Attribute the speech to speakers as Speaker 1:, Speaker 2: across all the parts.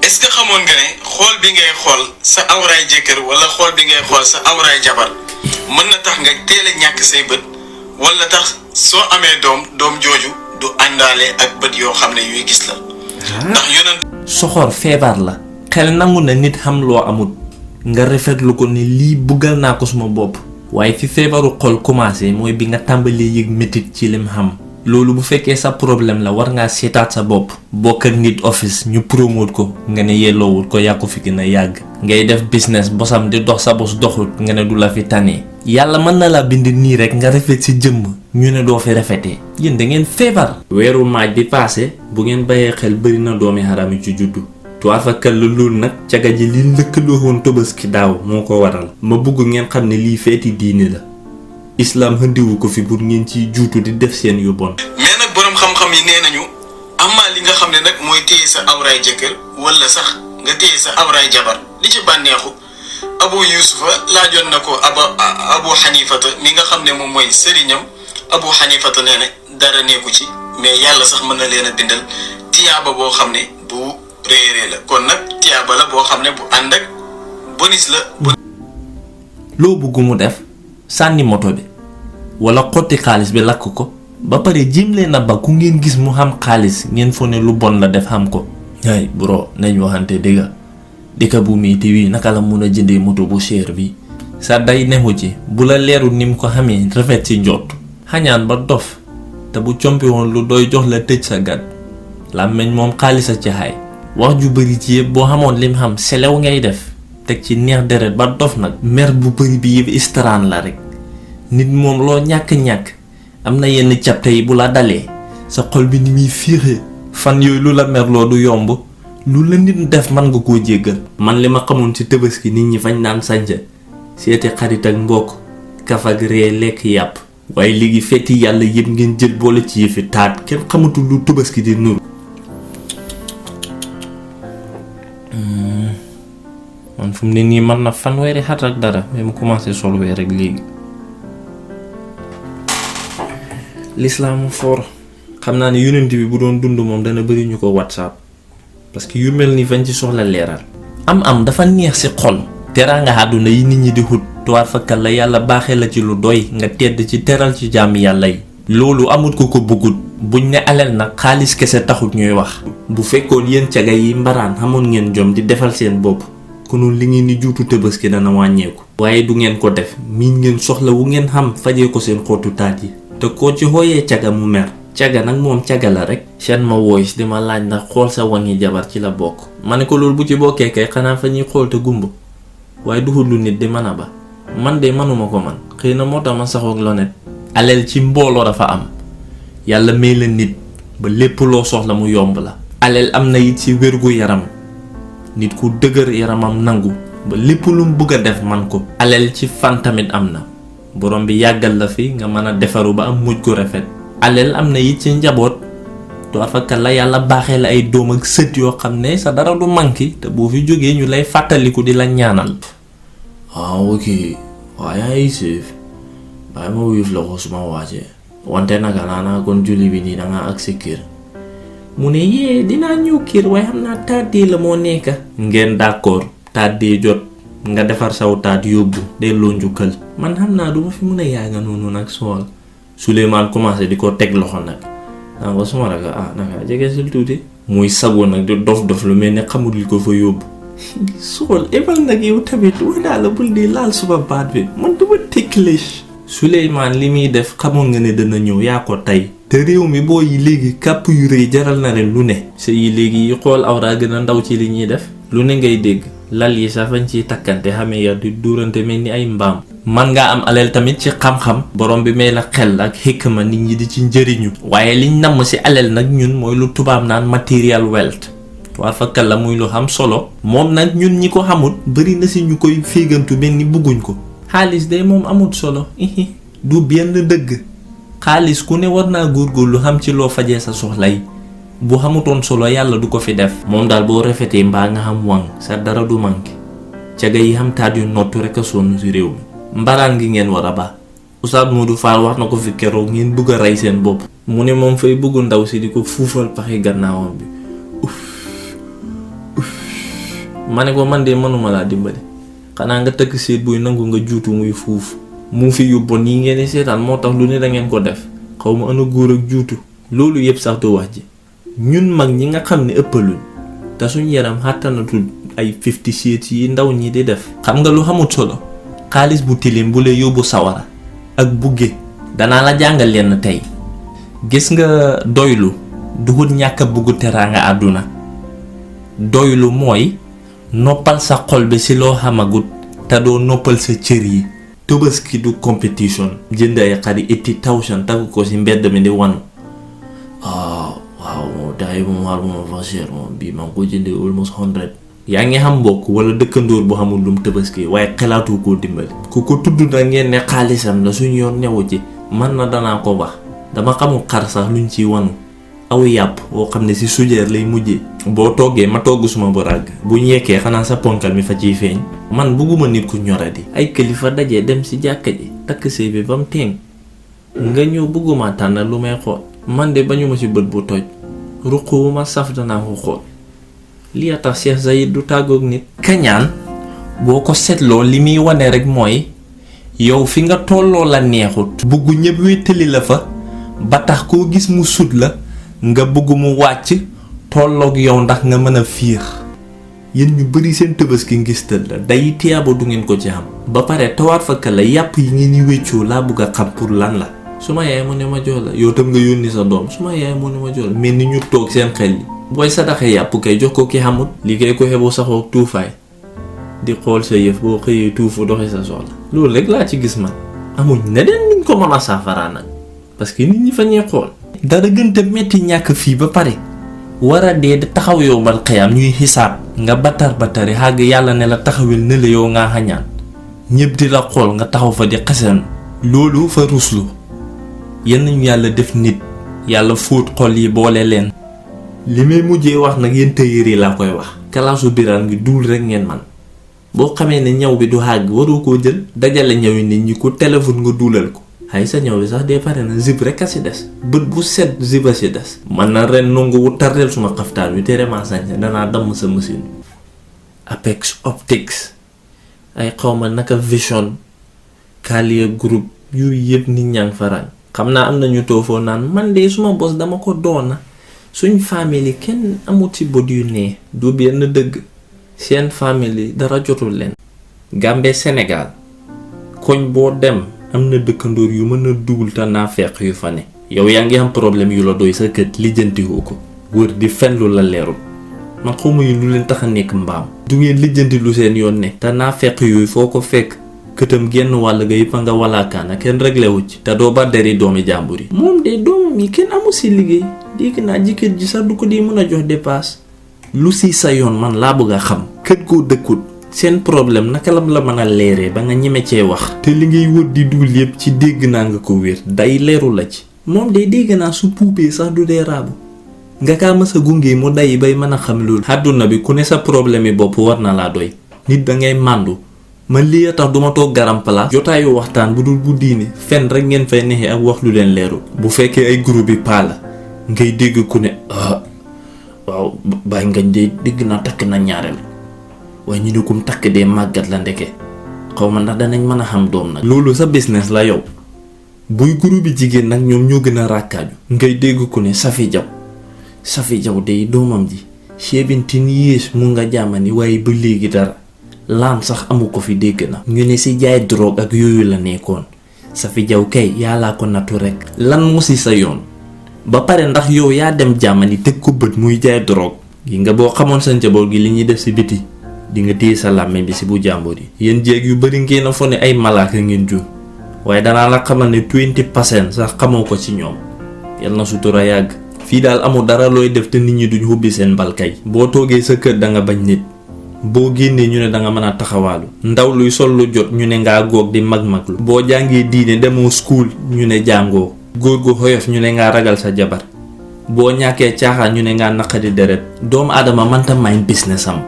Speaker 1: est-ce que xamoon nga ne xool bi ngay xool sa awraay jëkkër wala xool bi ngay xool sa awraay jabar mën na tax nga teel a ñàkk say bët wala tax soo amee doom jooju du àndaale ak bët yoo xam ne yuy gis la. ndax yonent
Speaker 2: soxor feebar la. xel nangu na nit xam loo amut nga rafetlu ko ni lii buggal naa ko suma bopp. waaye fi feebaru xol commencé mooy bi nga tàmbalee yëg métit ci lim xam. loolu bu fekkee sa problème la war ngaa seetaat sa bopp. bokk ak nit office ñu promote ko nga ne yelloowul ko yaa ko fi gën a yàgg. ngay def business bosam di dox sa bos doxut nga ne du la fi tane. yàlla mën na la bind nii rek nga rafet ci jëmm ñu ne doo fi rafetee. yéen da ngeen feebar. weeru maaj bi passé bu ngeen bàyyee xel bëri na doomi xaram yi ci juddu. tuwaar fa kal loolu nag caga ji li lëkkaloo woon Tabaski daaw moo ko waral. ma bëgg ngeen xam ne lii feeti diine la. islam xëndiwu ko fi pour ngeen ciy juutu di def seen yu bon.
Speaker 1: mais nag boroom xam-xam yi nee nañu amaa li nga xam ne nag mooy téye sa awraay jëkkër wala sax nga téye sa awraay jabar li ci bànneexu Abu Yusufa laajoon na ko Abu Xanifata mi nga xam ne moom mooy sëriñam. Abu Xanifata nee na dara nekku ci mais yàlla sax mën na leen a bindal tiyaaba boo xam ne bu réeree la kon nag tiyaaba la boo xam ne bu ànd ak bonus la.
Speaker 2: loo bëgg mu def sànni moto bi wala xotti xaalis bi lakk ko ba pare jéem leen a ba ku ngeen gis mu xam xaalis ngeen fo ne lu bon la def xam ko. ay bro nañ waxante dëgga bu miiti wi naka la mun a jëndee moto bu cher bi sa day nexu ci bu la leerul ni mu ko xamee rafet ci njott xañaan ba dof te bu compi woon lu doy jox la tëj sa gat làmmeñ moom xaalis a ci xaay wax ju bëri ci yëpp boo xamoon lim xam selew ngay def teg ci neex deret ba dof nag mer bu bëri bi yëpp istaraan la rek nit moom loo ñàkk-ñàkk am na yenn capte yi bu la dalee sa xol bi ni muy fiixee fan yooyu lu la merloo du yomb lu la nit def man nga koo jéggal. man li ma xamoon ci Tabaski nit ñi fañ naan sànca seeti xarit ak mbokk kaf ak ree lekk yàpp waaye léegi fetti yàlla yëpp ngeen jël boole ci yëfi taat kenn xamatul lu Tabaski di nuru. man fu mu ne nii man na fanweeri xat ak dara mais mu commencé sol weer rek léegi. lislaamu for xam naa ne yonent bi bu doon dund moom dana bëri ñu ko whatsapp parce que yu mel ni fañ ci soxla leeral. am dafa neex ci xol. teraanga àdduna yi nit ñi di xut tuwaar fakkal la yàlla baaxee la ci lu doy nga tedd ci teral ci jaami yàlla yi. loolu amut ko bëggut buñ ne alal nag xaalis kese taxut ñuy wax. bu fekkoon yéen caga yi mbaraan xamoon ngeen jom di defal seen bopp konoon li ngeen di juutu Tabaski dana wàññeeku. waaye du ngeen ko def miin ngeen soxla wu ngeen xam fajee ko seen xottu taat yi. te koo ci xooyee caga mu mer. caga nag moom caga la rek. seen ma voice di ma laaj ndax xool sa wangi jabar ci la bokk. ma ne ko loolu bu ci bokkee kay xanaa fa ñuy xool te gumba waaye duxul lu nit di mën a ba. man de manuma ko man xëy na moo tax ma saxoog lonet. alal ci mbooloo dafa am yàlla may la nit ba lépp loo soxla mu yomb la. alal am na it ci wérgu yaram nit ku dëgër yaramam nangu ba lépp lu mu bëgg a def man ko. alal ci fan tamit am na borom bi yàggal la fi nga mën a defaru ba am mujj gu rafet. alal am na it ci njaboot to afaka la yàlla baaxee la ay doom ak sët yoo xam ne sa dara du manqué te boo fi jógee ñu lay fàttaliku di la ñaanal. ok waaye ay siif bàyyi ma wuyuf la ko suma waajee wante naka naa kon julli bi nii danga ak si kër mu ne yee dinaa ñëw kër waaye xam naa tàddee la moo nekka ngeen d'accord tàddee jot nga defar saw taat yóbbu delloo njukkal man xam naa duma fi mun a yàgga noonu nag sool Souleymane commencé di ko teg loxo nag naa ko suma raka naka jege sil tuuti muy sagoo nag di dof lu mel ne xamul li ko fa yóbbu sool ebal nag yow tamit wanaa la bul di laal suma baat bi man duma ticklish. Souleymane li muy def xamoon nga ne dana ñëw yaa ko tey te réew mi boo yi léegi kàpp yu rëy jaral na leen lu ne sa yi léegi yi xool awra gën a ndaw ci li ñuy def lu ne ngay dégg lal yi sax fañ ciy takkante xamee ya di duurante mel ni ay mbaam. man ngaa am alal tamit ci xam-xam borom bi may la xel ak xikma nit ñi di ci njëriñu waaye liñ namm ci alal nag ñun mooy lu tubaab naan material wealth war fakkal la muy lu xam solo moom nag ñun ñi ko xamut bari na ci ñu koy féegantu mel ni bugguñ ko. xaalis de moom amut solo du benn dëgg xaalis ku ne war naa góorgóorlu xam ci loo fajee sa soxla yi bu xamutoon solo yàlla du ko fi def. moom daal boo rafetee mbaa nga xam wang sa dara du manqué caga yi xam taat yu nottu rek a sonn ci réew mi mbaraan gi ngeen war a baax. Oustaz Modou Fall wax na ko fi keroog ngeen bëgg a rey seen bopp. mu ne moom fay bëggu ndaw si di ko fuufal paxi gannaawam bi ma ne ko man de mënuma laa dimbali xanaa nga tëgg seet buy nangu nga juutu muy fuuf mu fi yu bon yi ngeen di seetaan moo tax lu ne da ngeen ko def xaw ma ana góor ak juutu loolu yëpp sax du wax ji ñun mag ñi nga xam ne ëppaluñ te suñ yaram xàttanatul ay 50 seet yi ndaw ñi di def. xam nga lu xamut solo xaalis bu tilim bu lay yóbbu sawara ak bugge danaa la jàngal leen tey gis nga doylu duhut ñàkk a bugg teraanga àdduna doylu mooy noppal sa xol bi ci loo xamagut te doo noppal sa cër yi. Tabaski du competition jënd ay xari 80,000 tagg ko ci mbedd mi di wanu waaw moo daay moom war moom vacher moom bii maa ngi ko jëndee almost 100. yaa ngi xam mbokk wala dëkkandoor bu xamul lum tabaski waaye xalaatu koo dimbali ku ko tudd na ngeen ne xaalisam la suñu yoon newu ci man na danaa ko wax dama xamul xar sax luñ ciy wanu aw yàpp boo xam ne ci sujeer lay mujjee boo toggee ma togg suma bu ràgg bu ñu yekkee xanaa sa ponkal mi fa ciy feeñ. man bugguma nit ku ñoradi ay kilifa dajee dem ci jàkka ji takk sëy bi ba mu teeng nga ñëw bugguma tànn lu may xool man de bañuma ci bët bu toj ruquwuma saf danaa ko xool li a tax Cheikh Zayed du tàggoog nit. kañaan boo ko seetloo li muy wane rek mooy yow fi nga tolloo la neexut bugg ñëpp wéttali la fa ba tax koo gis mu sut la nga bëgg mu wàcc tolloog yow ndax nga mën a fiix yéen ñu bari seen tabaski ngistal la day tiyaaba du ngeen ko ci am ba pare tawaat fakka la yàpp yi ngeen di wéccoo laa bëgg a xam pour lan la suma yaay mu ne ma jox la yow tam nga yónni sa doom suma yaay mu ne ma jox la mel ni ñu toog seen xel yi booy sadaxe yàpp kay jox ko ki xamut li kay ko xebu saxoo tuufaay di xool sa yëf boo xëyee tuufu doxi sa soxla loolu rek laa ci gis man amuñ neneen nuñ ko mën a saafaraa nag parce que nit ñi fa ñuy xool dara gënte metti ñàkk fii ba pare war a dee di taxaw yow bal xëyam ñuy xisaab nga batari xàgg yàlla ne la taxawil ne la yow ngaa xañaan ñëpp di la xool nga taxaw fa di xasan loolu fa ruslu yenn ñu yàlla def nit yàlla fóot xol yi boole leen li may mujjee wax nag yéen tëyër yi laa koy wax kalaasu biraan ngi duul rek ngeen man boo xamee ne ñaw bi du xàgg waroo koo jël dajale ñawi nit ñi ko téléphone nga duulal ko xay sa ñaw bi sax dee pare na zip rek a si des bët bu set zip a si des man na ren nungu wu tardeel suma xaftaan wi tere maa sañse danaa damm sa machine Apex Optics ay xawma naka Vision Kalia Group yooyu yëpp nit ñaa ngi faraañ xam naa am nañu toofoo naan man de suma bos dama ko doona suñ famille kenn amut ci bët yu nee du benn dëgg seen famille dara jotul leen Gambie Sénégal koñ boo dem am na dëkkandoor yu mën a dugul te naa feq yu fa ne yow yaa ngi am problème yu la doy sa kët lijjantiwoo ko wër di fen lu la leerul man xawma yu lu leen tax a nekk mbaam du ngeen lijjanti lu seen yoon ne te naa feq yooyu foo ko fekk këtam genn wàll ga yëpp a nga walaakaana kenn réglé wu ci te doo ba deri doomi jàmbur yi moom de doomam yi kenn amu si liggéey dégg naa jëkkër ji sax du ko di mën a jox dépasse lu si sa yoon man laa bëgg a xam kët koo dëkkut seen problème naka la mën a leeree ba nga ñeme cee wax te li ngay wër di duul yëpp ci dégg naa nga ko wér day leeru la ci moom de dégg naa su puupee sax du dee raabu nga kaa mës a gunge mu day bay mën a xam loolu àdduna bi ku ne sa problème yi bopp war na laa doy nit da ngay màndu man lii a tax duma toog garam place jotaayu waxtaan bu dul bu diine fen rek ngeen fay neexee ak wax lu leen leerul bu fekkee ay groupe bi paa la ngay dégg ku ne waaw bàyyi ngañ de dégg naa takk na ñaareel waaye ñu ne kum takk dee màggat la ndeke xaw ma ndax danañ mën a xam doom nag loolu sa business la yow buy groupe bi jigéen nag ñoom ñoo gën a ràkkaaju ngay dégg ku ne Safi Jaw de doomam ji 17 years mu nga jàmmani waaye ba léegi dara laam sax amu ko fi dégg na ñu ne ci jaay drogue ak yooyu la nekkoon Safi Jaw kay yàllaa ko nattu rekk lan mu ci sa yoon ba pare ndax yow yaa dem jàmmani teg ko bët muy jaay drogue gi nga boo xamoon sa njaboot gi li ñuy def ci biti di nga téye sa làmmiñ bi ci bu jàmbur yi yéen jéeg yu bari ngeen a fo ne ay malaaka ngeen jur waaye danaa la xamal ne 20% sax xamoo ko ci ñoom yal na sutura yàgg fii daal amul dara looy def te nit ñi duñ hubbi seen mbalkay boo toogee sa kër danga bañ nit boo génnee ñu ne danga mën a taxawaalu ndaw luy sol lu jot ñu ne ngaa goog di mag-maglu boo jàngee diine demoo school ñu ne jàngoo góor gu xoyof ñu ne ngaa ragal sa jabar boo ñàkkee caaxaan ñu ne ngaa naqadi deret doomu aadama mënta may business am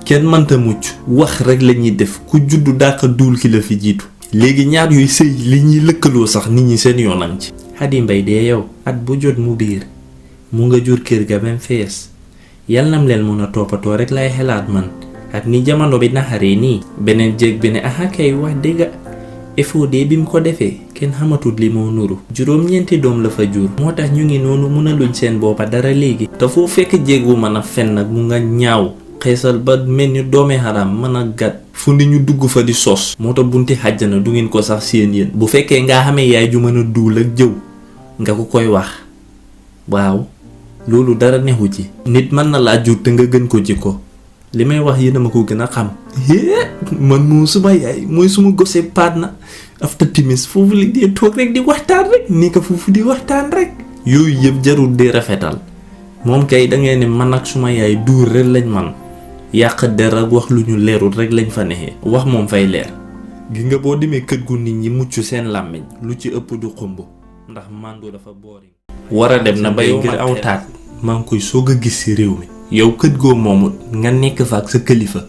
Speaker 2: kenn mënta mucc wax rek lañuy def ku juddu dàq duul ki la fi jiitu léegi ñaar yooyu sëy li ñuy lëkkaloo sax nit ñi seen yoonam ci Xadi Mbay dee yow at bu jot mu biir mu nga jur kër ga bem fees yal nam leen mun a toppatoo rek lay xelaat man ak ni jamono bi naxaree nii beneen jéeg bi ne aha kay wax dëgga FOD bi mu ko defee kenn xamatul li moo nuru juróom-ñeenti doom la fa jur moo tax ñu ngi noonu mën a luñ seen boppa dara léegi te foo fekk jéeg bu mën a fen nag mu nga ñaaw xeesal ba mel ni doome xaram mën a gat fu ni ñu dugg fa di sos moo tax bunti xàjjana du ngeen ko sax seen yéen bu fekkee nga xamee yaay ju mën a duul ak jëw nga ko koy wax waaw loolu dara nexu ci nit mën na laa jur te nga gën ko jikko li may wax yéen a ma ko gën a xam man moom suma yaay mooy suma gose paat na after timis foofu li dee toog rek di waxtaan rek ni ko foofu di waxtaan rek yooyu yëpp jarul di rafetal moom kay da ngeen ne man ak suma yaay duur rek lañ man yàq der ak wax lu ñu leerul rek lañ fa nexee wax moom fay leer gi nga boo demee kër gu nit ñi mucc seen làmmiñ lu ci ëpp du xumb ndax màndu dafa boori war a dem na ba yow ngir aw taat maa ngi koy soog a gis ci réew mi yow kët goo moomut nga nekk fa ak sa kilifa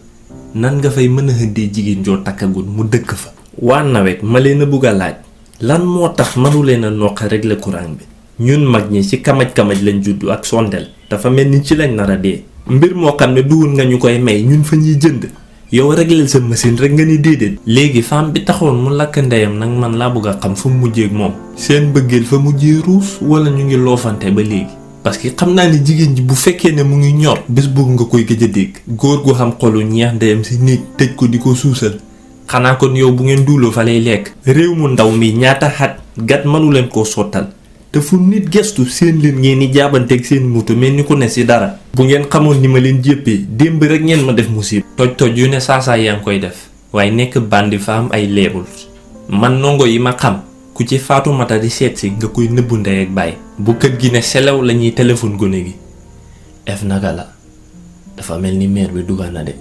Speaker 2: nan nga fay mën a hëddee jigéen joo takkagul mu dëkk fa waa nawet ma leen a bugg a laaj lan moo tax mënu leen a noq régler courant bi ñun mag ñi ci kamaj-kamaj lañ juddu ak sondel dafa mel ni ci lañ nar a dee mbir moo xam ne duwul nga ñu koy may ñun fa ñuy jënd yow régleel sa machine rek nga ni déedéet léegi femme bi taxoon mu lakk ndeyam nag man laa bëgg a xam fu mu mujjee ak moom seen bëggeel fa mujjee ruus wala ñu ngi loofante ba léegi parce que xam naa ni jigéen ji bu fekkee ne mu ngi ñor bés boobu nga koy gëj a dégg góor gu xam xolu ñeex ndeyam si néeg tëj ko di ko suusal xanaa kon yow bu ngeen duuloo fa lay lekk réew mu ndaw mi ñaata xat gat mënu leen koo sottal te fu nit gestu seen leen ngeen ni jaabanteeg seen moto mel ni ku ne si dara bu ngeen xamoon ni ma leen jéppee démb rek ngeen ma def musib toj yu ne saasaa yaa ngi koy def waaye nekk bandi fa am ay leebul man ndongo yi ma xam ku ci faatu mata di seet si nga koy nëbbu ndey ak bàyyi bu kër gi ne selew la ñuy téléphone gone gi ef naka la dafa mel ni meer bi dugal na de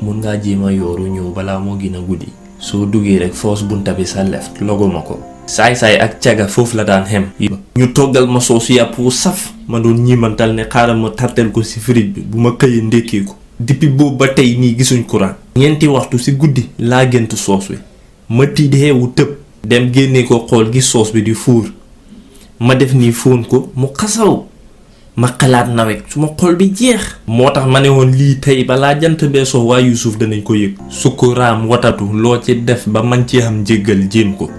Speaker 2: mun ngaa jéema yooru ñëw balaa moo gën a guddi soo duggee rek foos bunta bi sa left logo ma ko saay-saay ak caga foofu la daan xem ñu toggal ma soosu yàpp wu saf ma doon ñiimantal ne xaaral ma tartel ko ci fridge bi bu ma xëyee ndékkee ko depuis boobu ba tey nii gisuñ courant ñeenti waxtu ci guddi laa gént soos wi ma tiit xeewu tëb dem génnee ko xool gi soos bi di fuur ma def nii fóon ko mu xasaw ma xalaat nawet su ma xol bi jeex moo tax ma ne woon lii tey balaa jant bee soo waa Yuusuf danañ ko yëg sukkuraam watatu loo ci def ba man ci am jéggal jéem ko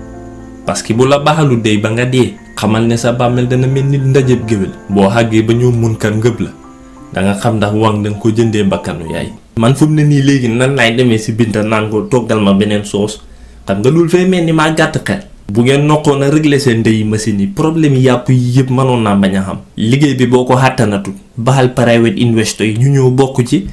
Speaker 2: parce que bu la baaxalu dey ba nga dee xamal ne sa bàmmeel dana mel ni ndajeb géwél boo xàggee ba ñoo mun kan ngëb la danga xam ndax wang danga ko jëndee bakkanu yaay man fu mu ne nii léegi nan laay demee si Binta naan ko toggal ma beneen soos xam nga loolu fay mel ni maa gàtt xel bu ngeen nokkoon a régler seen ndeyi machine yi problème yi yàpp yi yëpp mënoon naa bañ a xam liggéey bi boo ko xàttanatul baxal private investor yi ñu ñëw bokk ci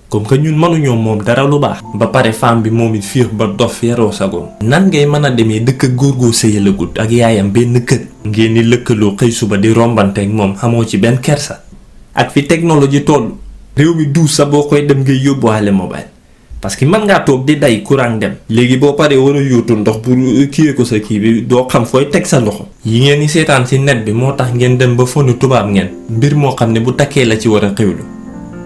Speaker 2: comme que ñun mënuñoo moom dara lu baax ba pare femme bi moom it fiix ba dof yaroo sagoon nan ngay mën a demee dëkk ak góor goo sëyalagut ak yaayam benn kër ngeen ni lëkkaloo xëy suba di rombante ak moom xamoo ci benn kersa ak fi technologie toll réew mi duus sa boo koy dem ngay yóbbuwaale mobile parce que mën ngaa toog di day courant dem léegi boo paree war a yóotu ndox pour kiyee ko sa kii bi doo xam fooy teg sa loxo yi ngeen di seetaan ci net bi moo tax ngeen dem ba fonu tubaab ngeen mbir moo xam ne bu takkee la ci war a xewlu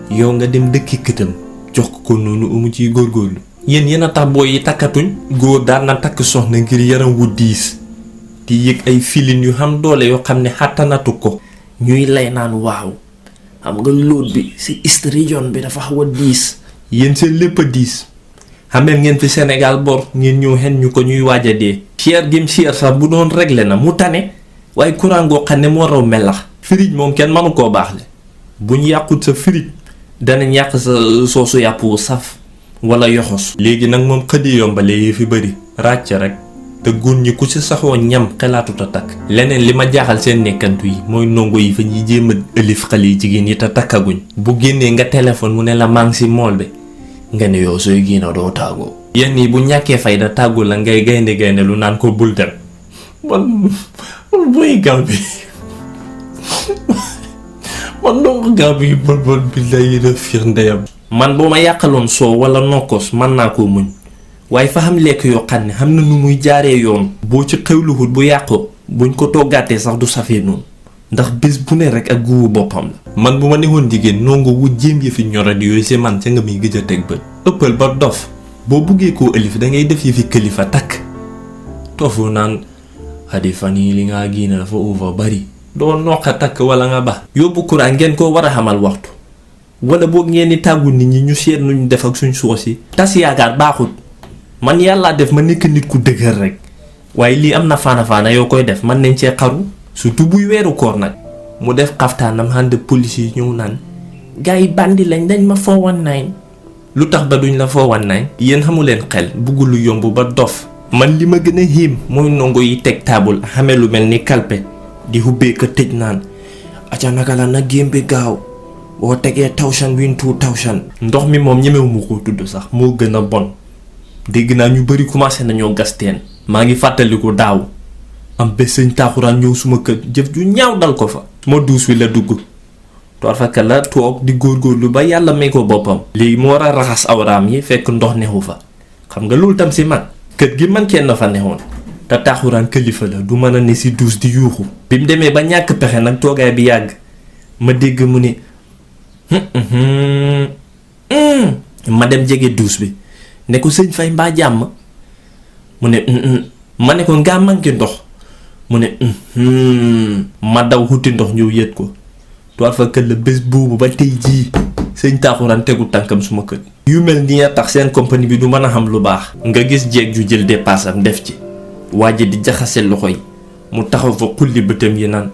Speaker 2: yow nga dem dëkki këtam jox ko noonu umu ciy góorgóorlu yéen a tax booy yi takkatuñ góor daan na takk soxna ngir yaram wu diis di yëg ay filin yu xam doole yoo xam ne xàttanatu ko ñuy lay naan waaw xam nga loot bi si east region bi dafa xaw a diis yéen seen lépp a diis xamee ngeen fi Sénégal bor ngeen ñëw xen ñu ko ñuy waaj a dee cher gim cher sax bu doon réglé na mu tane waaye courant goo xam ne moo raw melax firij moom kenn mënu koo baax le buñ yàqut sa firij danañ yàq sa soosu yàpp wu saf wala yoxos léegi nag moom xëdi yombale yi fi bëri ràcc rek te góor ñi ku ci saxoo ñam xelaatut a takk leneen li ma jaaxal seen nekkantu yi mooy ndongo yi fa ñuy jéem a ëlif xale yi jigéen yi te takkaguñ bu génnee nga téléphone mu ne la maa ngi si mool bi nga ne yow sooy génn doo tàggoo yenn yi bu ñàkkee fayda tàggu la ngay gaynde lu naan ko bul dem man booy gaaw bi man ndongo gaaw bi bol bi lay def fiir ndeyam man boo ma yàqaloon soow wala nokkos mën naa koo muñ waaye fa xam lekk yoo xam ne xam na nu muy jaaree yoon boo ci xewluwut bu yàqoo buñ ko toggaatee sax du safee noonu ndax bés bu ne rek ak guwu boppam la man bu ma newoon jigéen nongo wu jéem yi fi ñoradi yooyu si man ca nga muy gëj a teg bët ëppal ba dof boo buggee koo ëlif dangay def yi fi këlifa takk tofu naan xadi fan yi li nga génn dafa over bari doo noqa takk wala nga ba yóbbu courant ngeen koo war a xamal waxtu wala boog ngeen di tàggu nit ñi ñu seet nuñ def ak suñ soos yi. tas yaakaar baaxut man yàllaa def ma nekk nit ku dëgër rek waaye lii am na faana yoo koy def man nañ cee xaru surtout buy weeru koor nag. mu def xaftaanam ànd police yi ñëw naan gars yi bandi lañ dañ ma 419 lu tax ba duñ la 419 yéen xamu leen xel bugg lu yomb ba dof. man li ma gën a xiim mooy ndongo yi teg taabul xamee lu mel ni kalpe di hubbee ka tëj naan aca naka la na game bi gaaw boo tegee 1000 win 2000. ndox mi moom ñemewu mu ko tudd sax moo gën a bon dégg naa ñu bari commencé nañoo gas teen. maa ngi fàttaliku daaw am bés sëñ taaxuraan ñëw suma kër jëf ju ñaaw dal ko fa. ma duus wi la dugg toor fakka la toog di góorgóorlu ba yàlla may ko boppam. léegi mu war a raxas awraam yi fekk ndox neexu fa xam nga loolu tam si man kër gi man kenn fa neexoon te taaxuraan kilifa la du mën a ne si duus di yuuxu. bi mu demee ba ñàkk pexe nag toogaay bi yàgg ma dégg mu ne ma dem jege duus bi ne ko sëñ Fay mbaa jàmm mu ne ma ne ko ngaa manqué ndox mu ne ma daw xuti ndox ñëw yët ko toor fa kër la bés boobu ba tey jii sëñ taaxuraan tegu tànkam suma kër. yu mel nii a tax seen compagnie bi du mën a xam lu baax. nga gis jeeg ju jël dépasse am def ci waaje di jaxase loxo yi mu taxaw fa xulli bëtam yi naan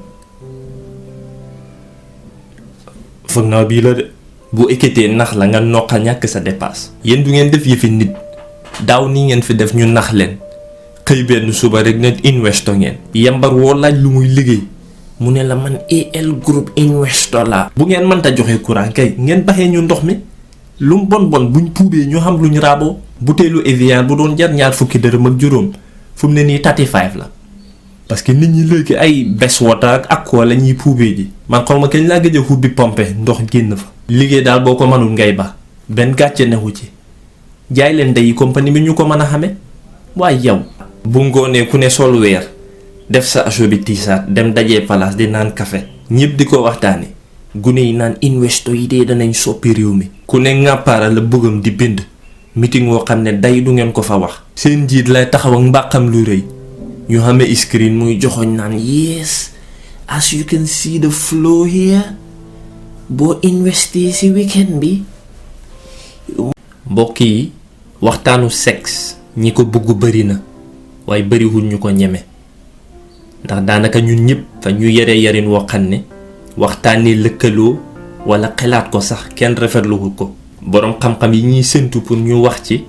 Speaker 2: foog naa bii la de bu ekkatee nax la nga noqa ñàkk sa dépasse. yéen du ngeen def yëfi nit daaw nii ngeen fi def ñu nax leen xëy benn suba rek ne investo ngeen. yambar woo laaj lu muy liggéey mu ne la man AL groupe investor la. bu ngeen mënta joxe courant kay ngeen baxee ñu ndox mi lu mu bon buñ puubee ñu xam luñ raaboo. buteelu Evian bu doon jar ñaar fukki dërëm ak juróom fu mu ne nii 35 la parce que nit ñi léegi ay bes water ak Aqua la ñuy puubee ji. man xaw ma kañ laa gëj a xubbi pompe ndox génn fa. liggéey daal boo ko mënul ngay ba benn gàcce newu ci jaay leen day compagnie bi ñu ko mën a xame waaye yow. bu ngoonee ku ne sol weer def sa aso bi tiisaat dem dajee palaas di naan café ñëpp di ko waxtaane gune yi naan investo yi dee danañ soppi réew mi. ku ne ŋàppaara la bëggam di bind meeting woo xam ne day du ngeen ko fa wax. seen njiit lay taxaw ak mbàqam lu rëy ñu xamee screen muy joxoñ naan yes as you can see the flow here boo investi ci weekend bi. mbokk yi waxtaanu sexe ñi ko bëgg bari na waaye bariwul ñu ko ñeme ndax daanaka ñun ñëpp fa ñu yare yarin woo xam ne waxtaanee lëkkaloo wala xalaat ko sax kenn rafetluwul ko. boroom xam-xam yi ñuy séntu pour ñu wax ci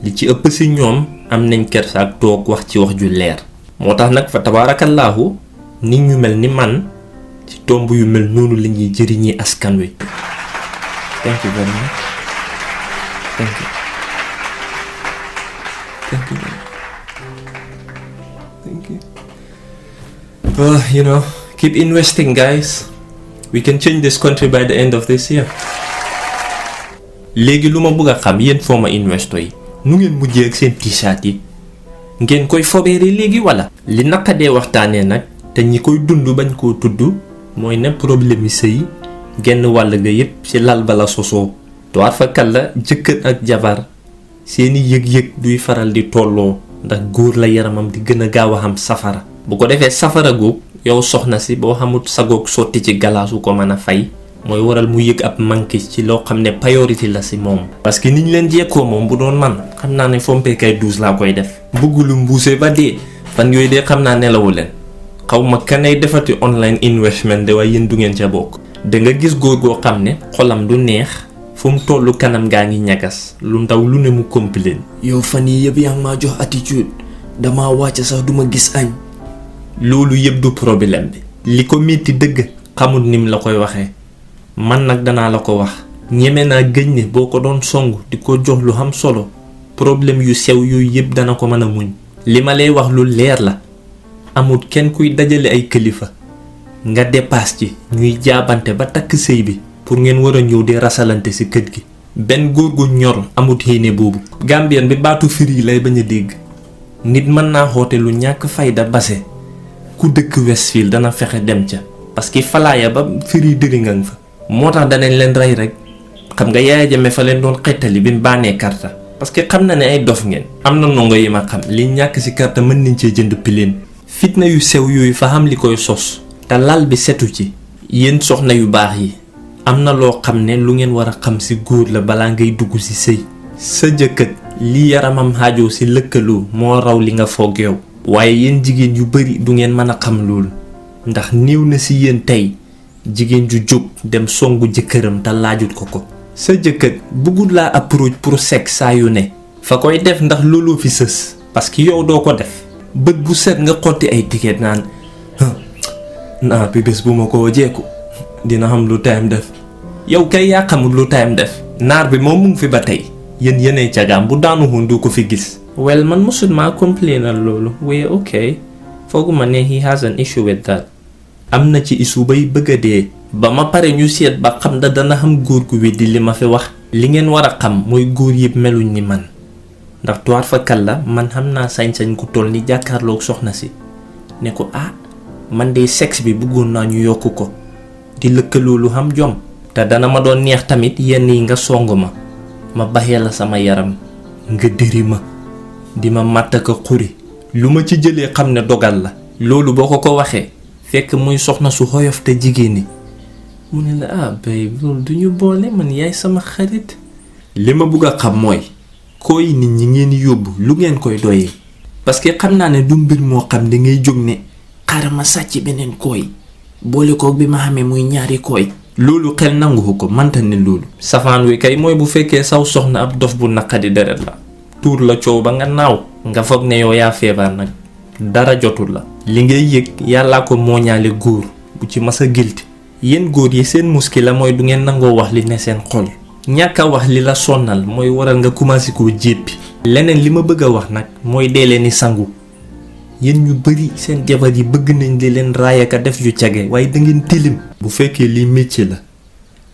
Speaker 2: li ci ëpp ci ñoom am nañ kersa ak toog wax ci wax ju leer. moo tax nag fa tabaarakallaahu nit ñu mel ni man ci tomb yu mel noonu la ñuy jëriñee askan wi. thank you very much. thank you. thank you. thank you. You know, keep investing guys. We can change this country by the end of this year. léegi lu ma bëgg a xam yéen former investor yi nu ngeen mujjee ak seen t-shirt yi ngeen koy fobeere léegi wala. li naqadee waxtaanee nag te ñi koy dund bañ koo tudd mooy ne problème yi sëy genn wàll ga yépp ci lal bala sosoo. toir fa kal la jëkkër ak jabar seeni yëg-yëg duy faral di tolloo ndax góor la yaramam di gën a gaaw a xam safara. bu ko defee safara googu yow soxna si boo xamut sagoog sotti ci galaasu ko mën a fay mooy waral mu yëg ab manqué ci loo xam ne priorité la si moom. parce que niñ leen jekkoo moom bu doon man xam naa ne fompeekay 12 laa koy def. bëgg lu mbuuse ba dee fan yooyu de xam naa nelawu leen xaw ma kanay defati online investment de waaye yéen du ngeen ca bokk. da nga gis góor goo xam ne xolam du neex fu mu tollu kanam gaa ngi ñagas lu ndaw lu ne mu complain. yow fan yi yëpp yaa ngi maa jox attitude damaa wàcc sax duma gis añ. loolu yëpp du problème bi. li ko metti dëgg xamul nim la koy waxee. man nag danaa la ko wax ñeme naa gëñ ne boo ko doon song di ko jox lu am solo problème yu sew yooyu yëpp dana ko mën a muñ. li ma lay wax lu leer la amul kenn kuy dajale ay kilifa nga dépasse ci ñuy jaabante ba takk sëy bi pour ngeen war a ñëw di rasalante ci kër gi. benn góor gu ñor amut yéene boobu. Gambien bi baatu firi lay bañ a dégg nit mën naa xoote lu ñàkk fayda base ku dëkk Westfield dana fexe dem ca parce que falaaya ba firi dëri nga fa. moo tax danañ leen rey rek xam nga Yaaya Jammeh fa leen doon xettali bi mu bànnee karta parce que xam na ne ay dof ngeen. am na ndongo yi ma xam li ñàkk ci karta mën nañ cee jënd pileen. fitna yu sew yooyu fa xam li koy sos te lal bi setu ci. yéen soxna yu baax yi am na loo xam ne lu ngeen war a xam ci góor la balaa ngay dugg ci sëy sa jëkkër li yaramam xaajoo ci lëkkaloo moo raw li nga foog yow waaye yéen jigéen yu bari du ngeen mën a xam loolu ndax néew na ci yéen tey jigéen ju jóg dem songu jëkkëram te laajut ko sa jëkkër bëggul laa approche pour sexe saa yu ne fa koy def ndax looloo fi sës parce que yow doo ko def bët bu set nga xotti ay ticket naan naa bi bés bu ma ko jeeku dina xam lu tayam def yow kay yaa xamul lu tayam def naar bi moom mu ngi fi ba tey yéen yéenay cagaam bu daanu woon du ko fi gis well man mosut maa complainal loolu waaye ok fooguma ne he has an issue with that am na ci issue bay bëgg a dee ba ma pare ñu seet ba xam da dana xam góor gu weddi li ma fi wax li ngeen war a xam mooy góor yëpp meluñ ni man ndax tuwaat fa kal la man xam naa sañ-sañ ku toll ni jàkkaarloog soxna si ne ko man de sexe bi bëggoon naa ñu yokk ko di lëkkaloo lu xam jom te dana ma doon neex tamit yenn yi nga song ma baxee la sama yaram nga dëri ma di ma màtt ko xuri lu ma ci jëlee xam ne dogal la loolu boo ko waxee fekk muy soxna su xoyof te jigéen ñi mu ne la bay loolu duñu boole man yaay sama xarit li ma bëgg a xam mooy koy nit ñi ngeen yóbbu lu ngeen koy doyee parce que xam naa ne du mbir moo xam da ngay jóg ne xaaral ma sàcc beneen kooy boole ko bi ma xamee muy ñaari kooy loolu xel nangu ko manta ne loolu safaan wi kay mooy bu fekkee saw soxna ab dof bu naqadi deret la tuur la coow ba nga naaw nga foog ne yow yaa feebar nag dara jotul la li ngay yëg yàllaa ko mooñaale góor bu ci mas a gilti yéen góor yi seen muski la mooy du ngeen nangoo wax li ne seen xol ñàkk a wax li la sonnal mooy waral nga commencé koo jéppi leneen li ma bëgg a wax nag mooy dee leen ni sangu yéen ñu bari seen jabar yi bëgg nañ di leen raayaka def yu cage waaye da ngeen tilim bu fekkee lii métier la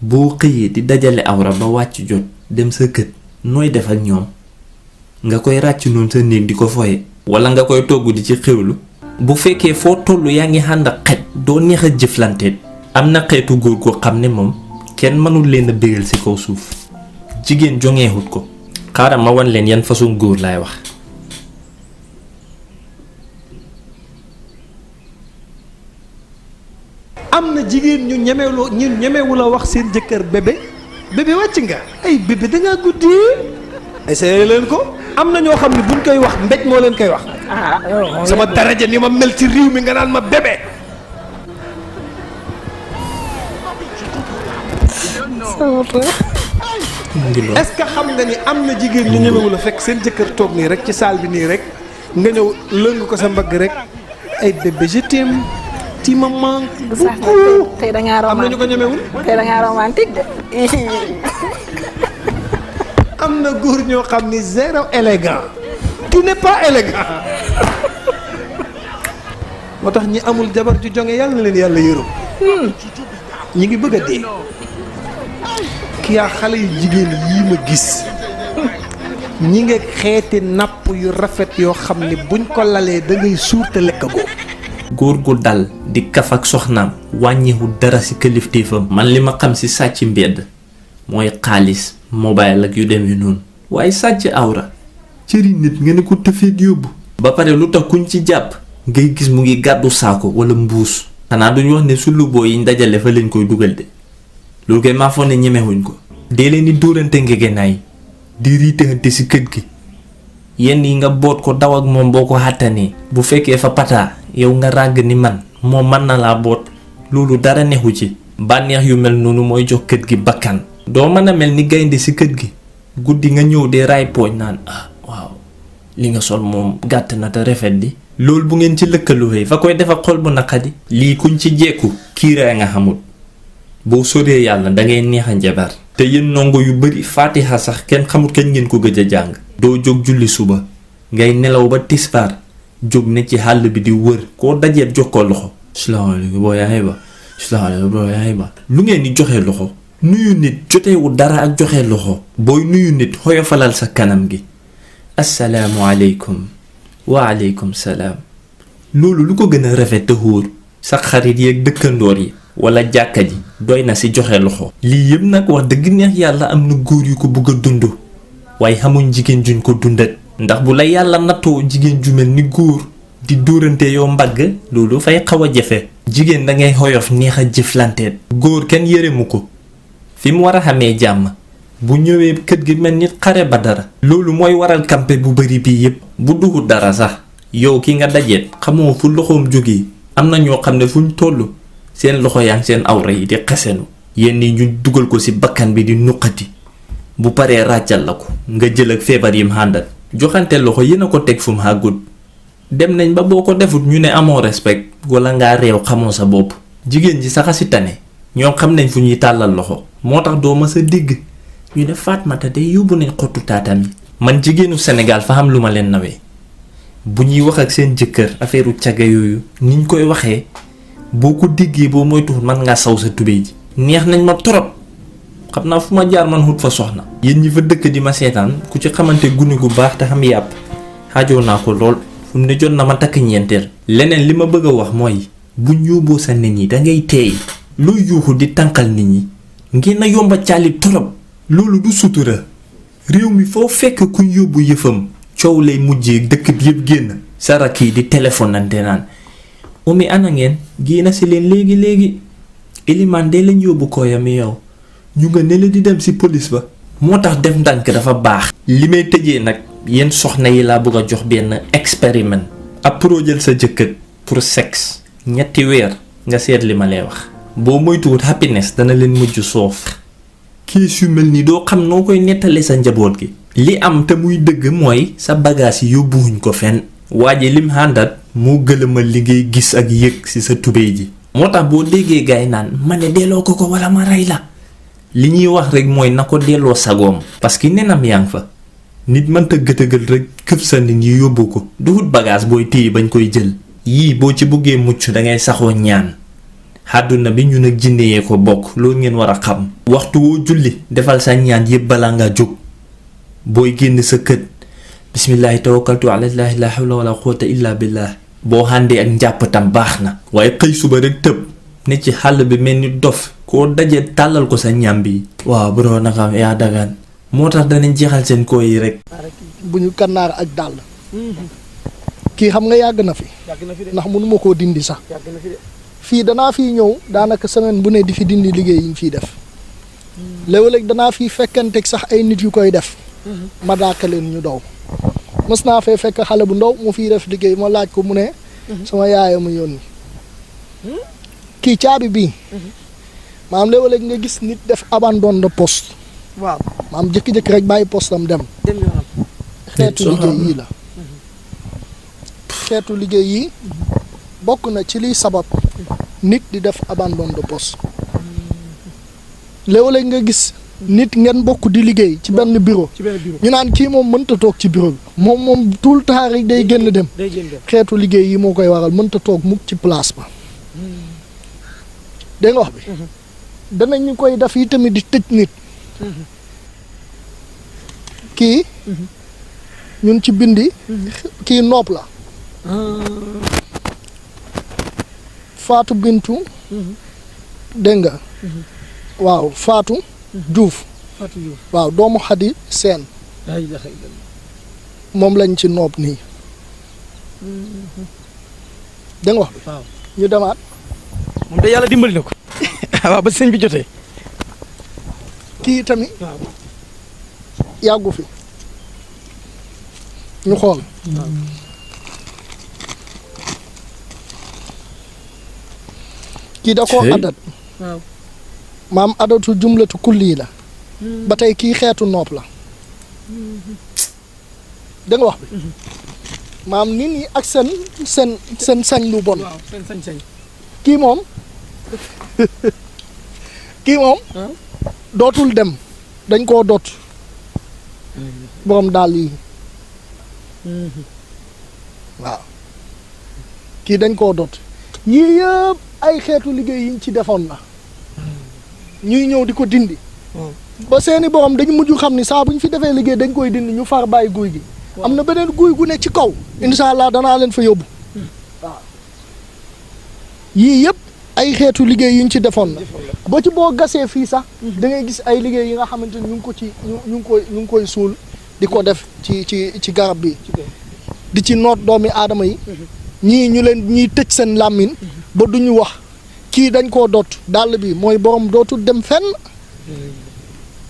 Speaker 2: boo xëyee di dajale awra ba wàcc jot dem sa kër nooy def ak ñoom nga koy ràcc noonu sa néeg di ko foye wala nga koy togg di ci xewlu bu fekkee foo tollu yaa ngi ànd ak xet doo neex a jëflanteet am na xeetu góor goo xam ne moom kenn mënul leen a bégal ci kaw suuf jigéen jongeexut ko xaaral ma wan leen yan façon góor laay wax
Speaker 3: am na jigéen ñu ñemewu la wax seen jëkkër bébé wàcc nga ay bébé da ngaa guddee essayé leen ko am na ñoo xam ne buñ koy wax mbéj moo leen koy wax sama daraja ni ma mel ci réew mi nga naan ma bébé est-ce que xam nga ni am na jigéen ñu ñemewu la fekk seen jëkkër toog nii rek ci salle bi nii rek nga ñëw lëng ko sa mbagg rek ay bébé je t'aime ti ma manque beaucoup
Speaker 4: tey da ngaa romantique
Speaker 3: am na ñu ko ñemewul
Speaker 4: tey da ngaa romantique de.
Speaker 3: am na góor ñoo xam ni zéro élégant tu n'es pas élégant moo tax ñi amul jabar ju jonge yàlla na leen yàlla yërëm ñi ngi bëgg a dee ki yaa xale yu jigéen yii ma gis ñi nga xeeti napp yu rafet yoo xam ne buñ ko lalee da ngay suur te lekk ko
Speaker 2: góor gu dal di kaf ak soxnaam wàññiwu dara ci këlifteefam man li ma xam ci sàcc mbedd mooy xaalis mobile ak yu demee noonu waaye sàcc awra cëri nit nga ne ko tëfeet yóbbu ba pare lu tax kuñ ci jàpp ngay gis mu ngi gàddu saako wala mbuus xanaa duñu wax ne sulu boo yiñ dajale fa lañ koy dugal de loolu kay maa foog ne ñemewuñ ko dee leen di dóorante ngegenaay di riitante ci kër gi yenn yi nga boot ko daw ak moom boo ko xàttanee bu fekkee fa pataa yow nga ràgg ni man moom mën na laa boot loolu dara neexu ci bànneex yu mel noonu mooy jox kër gi bakkan doo mën a mel ni gaynde ci kër gi guddi nga ñëw de raay pooñ naan waaw li nga sol moom gàtt na te rafet di loolu bu ngeen ci lëkkaloo fa koy defa xol bu naqadi lii kuñ ci jekku kiiraay nga xamul boo soree yàlla dangay neex a njabar te yéen ndongo yu bari faatiha sax kenn xamut kañ ngeen ko gëj a jàng doo jóg julli suba ngay nelaw ba tisbaar jóg ne ci xàll bi di wër koo dajeet jox ko loxo salaamaaleykum boo yaay ba salaamaaleykum boo yaay ba lu ngeen di joxe loxo nuyu nit jotewu dara ak joxe loxo booy nuyu nit xoyofalal sa kanam gi asalaamualeykum waaleykum salaam loolu lu ko gën a rafet te wóor sa xarit yeeg dëkkandoor yi wala jàkka ji doy na ci joxe loxo lii yëpp nag wax dëgg neex yàlla am na góor yu ko bëgg a dund waaye xamuñ jigéen juñ ko dundat ndax bu la yàlla nattoo jigéen ju mel ni góor di dóorante yoo mbagg loolu fay xaw a jafe jigéen dangay xoyof neex a jëflanteet góor kenn yëremu ko fi mu war a xamee jàmm bu ñëwee kër gi mel ni xare ba dara. loolu mooy waral campé bu bari bii yépp bu dugut dara sax yow ki nga dajeet xamoo fu loxoom jógee am na ñoo xam ne fu ñu toll seen loxo yaa ngi seen awra yi di xesenu yenn yi ñu dugal ko ci bakkan bi di nuqati bu paree ràccal la ko nga jël ak feebar yim xàndat joxante loxo yéen a ko teg fu mu xàggut dem nañ ba boo ko defut ñu ne amoo respect wala ngaa réew xamoo sa bopp jigéen ji sax a si tane ñoom xam nañ fu ñuy tàllal loxo moo tax doo ma sa digg ñu ne Fatmata day yóbbu nañ xottu taatam yi. man jigéenu Sénégal fa xam lu ma leen nawee bu ñuy wax ak seen jëkkër affaire u caga yooyu niñ koy waxee boo ko déggee boo moytuwul man ngaa saw sa tubéy ji. neex nañ ma torop xam naa fu ma jaar man xut fa soxna. yéen ñi fa dëkk di ma seetaan ku ci xamante gune gu baax te xam yàpp xaajoo naa ko lool fu mu ne jot na ma takk ñeenteel. leneen li ma bëgg a wax mooy buñ yóbboo sa nit ñi dangay teey looy yuuxu di tànqal nit ñi ngeen a yomba caali torop loolu du sutura réew mi foo fekk kuñ yóbbu yëfam coow lay mujjee dëkk bi yëpp génn sarak yi di téléphonante naan umi ana ngeen génn si leen léegi ilimaan de lañ yóbbu kooyami yow ñu nga ne la di dem si police ba. moo tax def ndànk dafa baax. li may tëjee nag yéen soxna yi laa bëgg a jox benn expériment. approchal sa jëkkër pour sexe 3 weer nga seet li ma lay wax. boo moytuwut happiness dana leen mujj soof. kiis yu mel ni doo xam noo koy nettale sa njaboot gi. li am te muy dëgg mooy sa bagage yi yóbbuwuñ ko fenn. waa ji lim xàndat moo gëlëmal li ngay gis ak yëg ci sa tubéy ji. moo tax boo déggee gaay naan ma ne delloo ko wala ma rey la li ñuy wax rek mooy na ko delloo sagoom. parce que nenam yaa ngi fa nit mënta gëtëgal rek këf sa nit yi yóbbu ko. duhut bagage booy téye bañ koy jël. yii boo ci bëggee mucc dangay saxoo ñaan. àdduna bi ñun ak jinne yee ko bokk loolu ngeen war a xam. waxtu woo julli defal sa ñaan yépp balaa nga jóg booy génn sa kët bismillaahi tawakkaltu ala llaahi laa hawla wala quwwata illa billah. boo xàndee ak njàpp tam baax na. waaye xëy suba rek tëb ne ci xàll bi mel ni dof koo dajee tàllal ko sa ñam bi. waaw bro naka yaa dagaan. moo tax danañ jeexal seen koo yi rek.
Speaker 4: bu ñu kannaar ak dàll. kii xam nga yàgg na fi. ndax mënuma koo dindi sax. fii danaa fi ñëw daanaka semaine bu ne di fi dindi liggéey yi ñu fiy def. léeg-léeg danaa fi fekkanteeg sax ay nit yu koy def. ma daaka leen ñu daw. mës naa fee fekk xale bu ndaw mu fiy def liggéey ma laaj ko mu ne. sama yaaya ma yónni. kii caabi bii. maam léeg-léeg nga gis nit def abandon de poste.
Speaker 5: waaw
Speaker 4: maam jëkki-jëkki rek bàyyi postam dem. xeetu liggéey yii la. xeetu liggéey yi bokk na ci liy sabab nit di def abandon de poste. léeg-léeg nga gis nit ngeen bokk di liggéey ci benn bureau. ñu naan kii moom mënta toog ci bureau bi. moom tout le temps rek day génn dem. xeetu liggéey yi moo koy waral mënta toog mukk ci place ba. dégg nga wax bi. danañu koy def yi tamit di tëj nit. kii. ñun ci bindi. kii nopp la. Faatu Bintu. dégg nga. waaw Faatu. Juuf. waaw doomu Xadi Seen. moom lañ ci nopp nii. dégg nga wax bi. ñu demaat.
Speaker 5: moom de yàlla dimbali na ko. waaw ba sëñ bi jotee.
Speaker 4: kii tamit. yàggu fi. ñu xool. kii da koo adat. maam adatu jumlatu kulli la. ba tey kii xeetu nopp la. da nga wax bi. maam nit ñi ak seen sañ lu bon. kii moom. kii moom. dootul dem. dañ koo doot. borom daal yi. waaw. kii dañ koo doot. yii yëpp ay xeetu liggéey yiñ ci defoon la. ñuy ñëw di ko dindi. ba seeni borom dañu mujj xam ni saa bu ñu fi defee liggéey dañ koy dindi ñu far bàyyi guy gi. am na beneen guy gu ne ci kaw. incha allah danaa leen fa yóbbu. waaw. yii yëpp ay xeetu liggéey yuñ ci defoon la. ba ci boo gasee fii sax. da ngay gis ay liggéey yi nga xamante ni ñu ngi ko ci ñu ngi koy suul. di ko def ci garab bi. di ci noot doomi aadama yi. ñii tëj seen làmmiñ ba duñu wax. kii dañ koo doot dàll bi mooy borom dootul dem fenn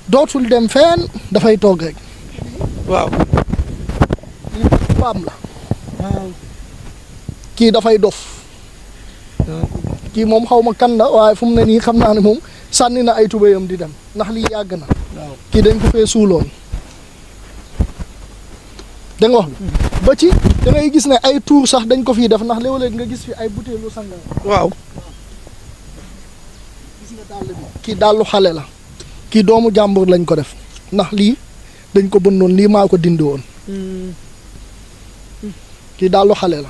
Speaker 4: dootul dem fenn dafay toog rek
Speaker 5: waaw
Speaker 4: tubaab la kii dafay dof kii moom xaw ma kan la waaye fu mu ne nii xam naa ne moom sànni na ay tubéyam di dem ndax lii yàgg na kii dañ ko fee suuloon da nga wax bi ba ci da ngay gis ne ay tuur sax dañ ko fii def ndax léeg-léeg nga gis fi ay butéelu sangara
Speaker 5: waaw
Speaker 4: gis nga dàll bi kii dàllu xale la kii doomu jàmbur lañ ko def ndax lii dañ ko bëndoon lii maa ko dindi woon kii dàllu xale la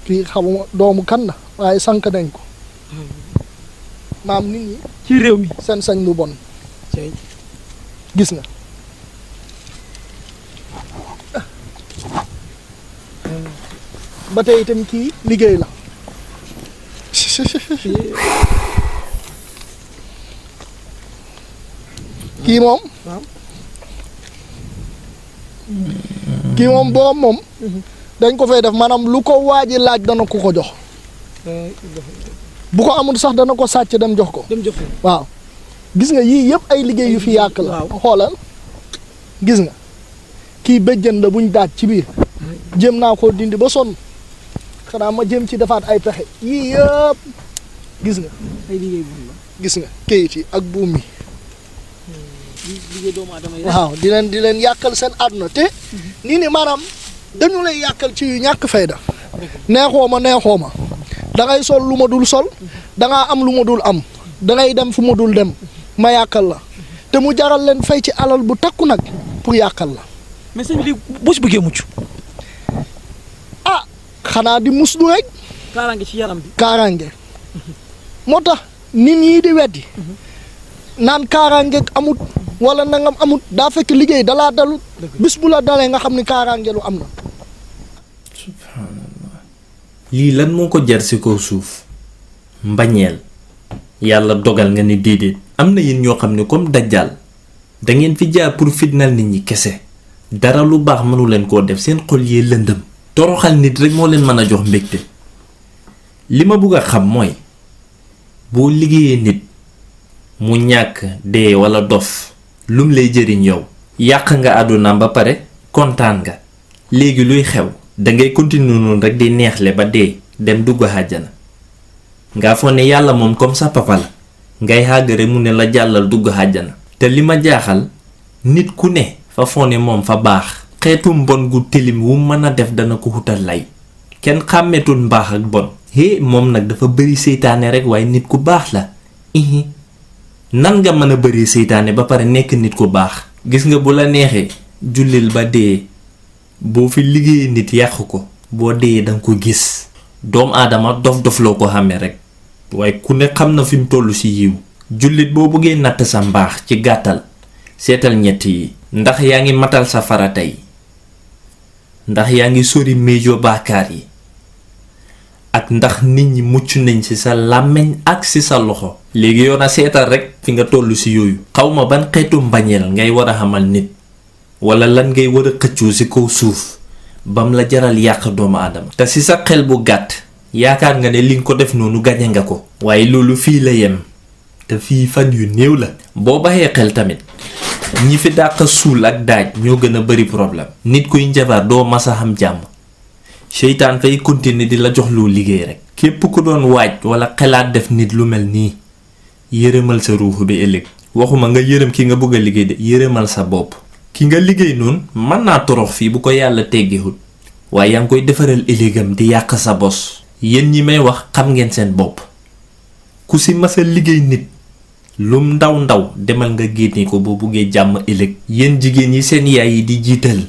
Speaker 4: kii xamuma doomu kan la waaye sànq nañ ko maam nit ñi
Speaker 5: ci réew mi
Speaker 4: seen sañ lu bon gis nga ba tey itam kii liggéey la kii moom kii moom borom moom dañ ko fay def maanaam lu ko waaji laaj dana ko ko jox bu ko amul sax dana ko sàcc dem jox ko waaw gis nga yii yëpp ay liggéey yu fi yàq la xoolal gis nga kii béjjën la buñ daaj ci biir jëm naa ko dindi ba sonn xanaa ma jëm ci defaat ay pexe yii yëpp gis nga
Speaker 5: ay liggéey bu
Speaker 4: gis nga kayit yi ak buum yi
Speaker 5: liggéey doomu aadama yi
Speaker 4: waaw di leen yàqal seen àdduna te nii ni maanaam dañu lay yàqal ci yu ñàkk fayda neexoo ma da ngay sol lu ma dul sol da ngaa am lu ma dul am da ngay dem fu ma dul dem ma yàqal la te mu jaral leen fay ci alal bu takku nag pour yàqal la.
Speaker 5: mais sëñ bi boo si bëggee mucc.
Speaker 4: ah xanaa di muslu rek.
Speaker 5: kaaraange ci yaram bi.
Speaker 4: kaaraange moo tax nit ñi di weddi naan kaaraange amut wala nangam amut daa fekk liggéey dalaa dalut bis bu la dalee nga xam ni kaaraange lu am na.
Speaker 2: subhanallah lii lan moo ko jar ci kaw suuf mbañeel yàlla dogal nga ni déedéet am na yéen ñoo xam ne comme dajjal da ngeen fi jaar pour fitnal nit ñi kese dara lu baax mënu leen koo def seen xol yee lëndëm toroxal nit rek moo leen mën a jox mbégte li ma bëgg a xam mooy boo liggéeyee nit mu ñàkk dee wala dof lum lay jëriñ yow yàq nga àddunaam ba pare kontaan nga léegi luy xew dangay continuer noonu rek di neexle ba dee dem dugg àjjana nga foog ne yàlla moom comme sa papa la ngay xàggare mu ne la jàllal dugg àjjana te li ma jaaxal nit ku ne fa foog ne moom fa baax xeetu mbon gu tilim wu mën a def dana ko xutal lay kenn xàmmeetul mbaax ak bon hé moom nag dafa bëri seytaane rek waaye nit ku baax la nan nga mën a bëri seytaane ba pare nekk nit ku baax gis nga bu la neexee jullil ba dee boo fi liggéeyee nit yàq ko boo dee danga ko gis doomu aadama dof loo ko xàmmee rek waaye ku ne xam na fi mu toll ci yiw jullit boo bëggee natt sa mbaax ci gàttal seetal ñett yi ndax yaa ngi matal sa farata yi ndax yaa ngi sori méjoo baakaar yi ak ndax nit ñi mucc nañ ci sa làmmiñ ak ci sa loxo léegi yoon a seetal rek fi nga toll ci yooyu xawma ban xeetu mbañeel ngay war a xamal nit wala lan ngay war a xëccoo ci kaw suuf bam la jaral yàq doomu aadama te ci sa xel bu gàtt yaakaar nga ne li nga ko def noonu gañe nga ko waaye loolu fii la yem te fii fan yu néew la boo baxee xel tamit ñi fi dàq suul ak daaj ñoo gën a bari problème nit kuy njabar doo masa xam jàmm seytaan fay continuer di la jox loo liggéey rek képp ku doon waaj wala xelaat def nit lu mel nii yërëmal sa ruuxu bi ëllëg waxuma nga yërëm ki nga bëgg a liggéey de yërëmal sa bopp ki nga liggéey noonu mën naa torox fii bu ko yàlla teggewul waaye yaa ngi koy defaral ëllëgam di yàq sa bos yéen ñi may wax xam ngeen seen bopp ku si masa liggéey nit lum ndaw demal nga génne ko boo buggee jàmm ëllëg yéen jigéen yi seen yaay yi di jiital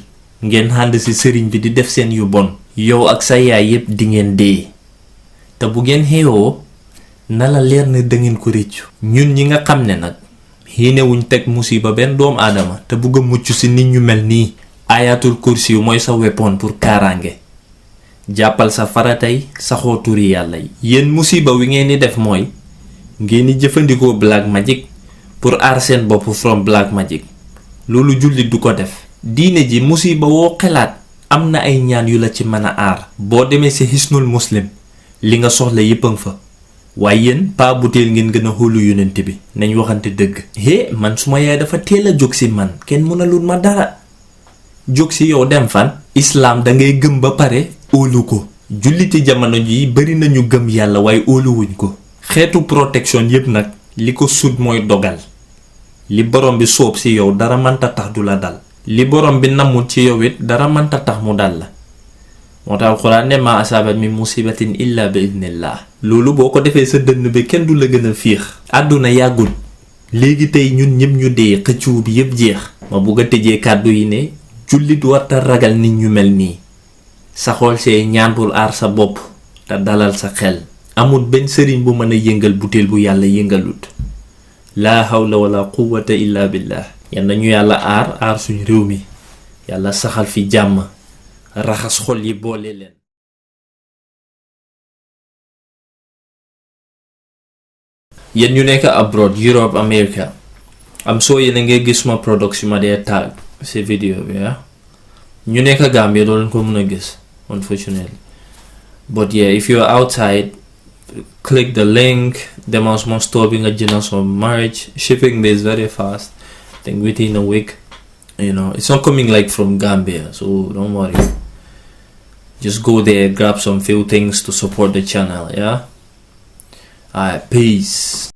Speaker 2: ngeen ànd ci sëriñ bi di def seen yu bon yow ak sa yaay yépp di ngeen dee te bu ngeen xeewoo na la leer na dangeen ko réccu ñun ñi nga xam ne nag xiinewuñ teg musiba benn doomu aadama te bugg a mucc ci nit ñu mel nii ayatul kursi yu mooy sa weapon pour kaaraange jàppal sa faratay saxoo turi yàlla yi yéen musiba wi ngeen di def mooy ngeen di jëfandikoo black magic pour aar seen bopp from black magic loolu jullit du ko def diine ji musiba woo xelaat am na ay ñaan yu la ci mën a aar boo demee ci hisnul muslim li nga soxla yépp a nga fa waaye yéen paa butéel ngeen gën a xóolu yonent bi nañ waxante dëgg. man suma yaay dafa teel a jóg si man kenn mënalul ma dara. jóg si yow dem fan. islaam da ngay gëm ba pare óolu ko. julliti jamono ji bari nañu gëm yàlla waaye óoluwuñ ko. xeetu protection yépp nag li ko sut mooy dogal. li borom bi soob si yow dara mënta tax du la dal. li borom bi namul ci yow it dara mënta tax mu dal la. moo tax alxuraan ne maa asaabat min musibatin illa bi idnillah. loolu boo ko defee sa dënn bi kenn du la gën a fiix. àdduna yàggul. léegi tey ñun ñëpp ñu dee xëccoo bi yépp jeex. ma bugg a tëjee kàddu yi ne jullit warta ragal nit ñu mel nii. sa xool see ñaan pour aar sa bopp te dalal sa xel. amul benn sëriñ bu mën a yëngal butéel bu yàlla yëngalut. laa hawla wala quwwata illa billah. yal na ñu yàlla aar suñu réew mi. yàlla saxal fi jàmm. raxas xol yi boole leen. yéen ñu nekk abroad Europe America am soo yéen a ngay gis ma products yu ma dee tag ci vidéo bi ñu nekk Gambia doo leen ko mën a gis unfortunately but yeah if you're outside click the link demal suma store bi nga jënd some marriage shipping is very fast I think within a week it's not coming like from Gambia so don't worry. Just go there, grab some few things to support the channel, yeah? Alright, peace.